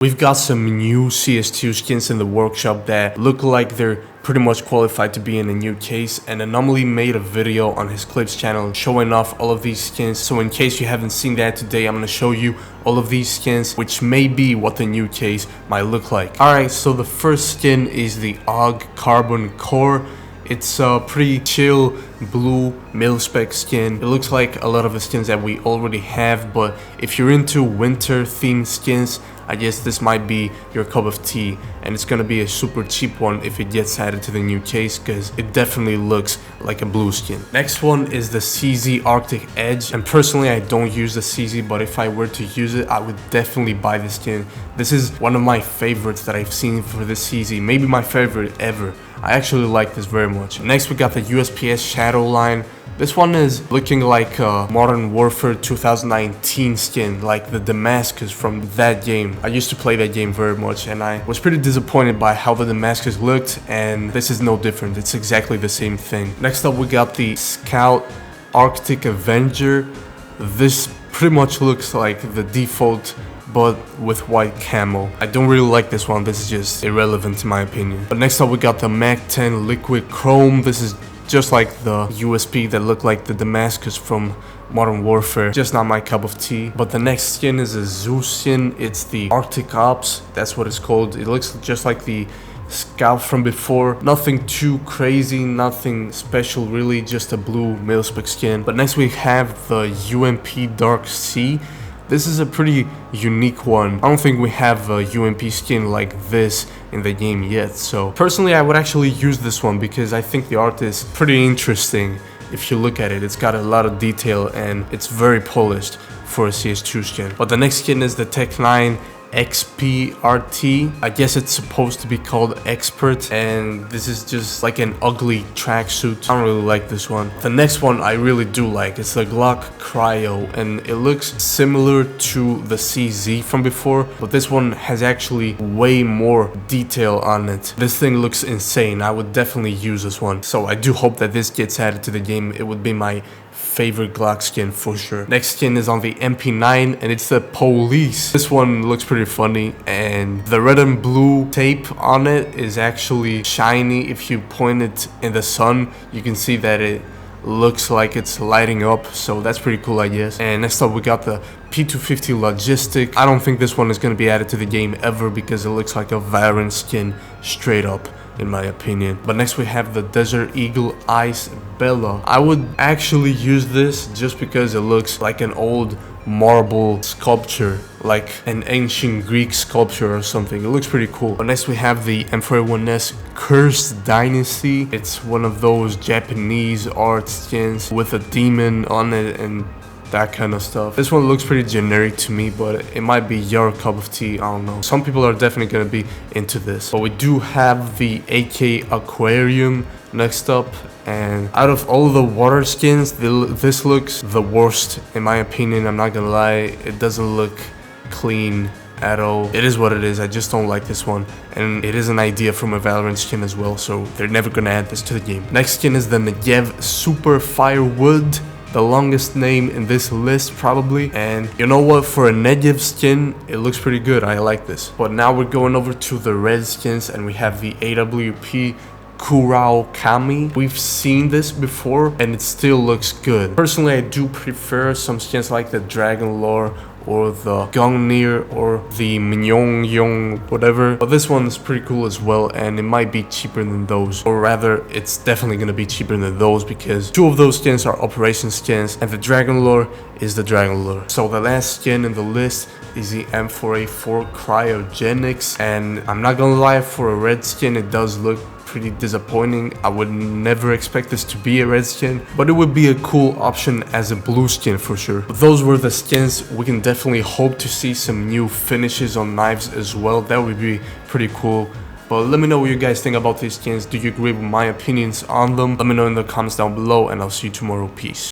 We've got some new CS2 skins in the workshop that look like they're pretty much qualified to be in a new case, and Anomaly made a video on his Clips channel showing off all of these skins. So in case you haven't seen that, today I'm going to show you all of these skins, which may be what the new case might look like. Alright, so the first skin is the AUG Carbon Core. It's a pretty chill blue mil-spec skin. It looks like a lot of the skins that we already have, but if you're into winter themed skins, I guess this might be your cup of tea, and it's gonna be a super cheap one if it gets added to the new case, because it definitely looks like a blue skin. Next one is the CZ Arctic Edge, and personally I don't use the CZ, but if I were to use it, I would definitely buy this skin. This is one of my favorites that I've seen for the CZ, maybe my favorite ever. I actually like this very much. Next we got the USPS Shadow line. This one is looking like a Modern Warfare 2019 skin, like the Damascus from that game. I used to play that game very much, and I was pretty disappointed by how the Damascus looked, and this is no different. It's exactly the same thing. Next up we got the Scout Arctic Avenger. This pretty much looks like the default, but with white camo. I don't really like this one. This is just irrelevant in my opinion. But next up we got the Mag 10 Liquid Chrome. This is just like the USP that looked like the Damascus from Modern Warfare. Just not my cup of tea. But the next skin is a Zeus skin. It's the Arctic Ops. That's what it's called. It looks just like the Scout from before. Nothing too crazy, nothing special really, just a blue mil-spec skin. But next we have the UMP Dark Sea. This is a pretty unique one. I don't think we have a UMP skin like this in the game yet. So personally I would actually use this one because I think the art is pretty interesting. If you look at it, it's got a lot of detail and it's very polished for a CS2 skin. But the next skin is the Tech 9 XPRT. I guess it's supposed to be called Expert, and this is just like an ugly tracksuit. I don't really like this one. The next one I really do like. It's the Glock Cryo, and it looks similar to the CZ from before, but this one has actually way more detail on it. This thing looks insane. I would definitely use this one. So I do hope that this gets added to the game. It would be my favorite Glock skin for sure. Next skin is on the MP9, and it's the Police. This one looks pretty funny, and the red and blue tape on it is actually shiny. If you point it in the sun, you can see that it looks like it's lighting up, so that's pretty cool I guess. And next up we got the P250 Logistic. I don't think this one is going to be added to the game ever because it looks like a valerant skin straight up, in my opinion. But next we have the Desert Eagle Ice Bella. I would actually use this just because it looks like an old marble sculpture, like an ancient Greek sculpture or something. It looks pretty cool. But next we have the M41S Cursed Dynasty. It's one of those Japanese art skins with a demon on it and that kind of stuff. This one looks pretty generic to me, but it might be your cup of tea. I don't know. Some people are definitely going to be into this. But we do have the AK Aquarium next up, and out of all the water skins, this looks the worst in my opinion. I'm not gonna lie, it doesn't look clean at all. It is what it is. I just don't like this one, and it is an idea from a Valorant skin as well, so they're never gonna add this to the game. Next skin is the ngev Super Firewood. The longest name in this list probably, and you know what, for a ngev skin it looks pretty good. I like this. But now we're going over to the red skins, and we have the AWP Kurao Kami. We've seen this before and it still looks good. Personally I do prefer some skins like the Dragon Lore or the Gungnir or the Mignon whatever, but this one is pretty cool as well, and it might be cheaper than those, or rather it's definitely gonna be cheaper than those because two of those skins are operation skins and the Dragon Lore is the Dragon Lore. So the last skin in the list is the M4A4 Cryogenics, and I'm not gonna lie, for a red skin it does look pretty disappointing. I would never expect this to be a red skin, but it would be a cool option as a blue skin for sure. But those were the skins. We can definitely hope to see some new finishes on knives as well. That would be pretty cool. But let me know what you guys think about these skins. Do you agree with my opinions on them? Let me know in the comments down below, and I'll see you tomorrow. Peace.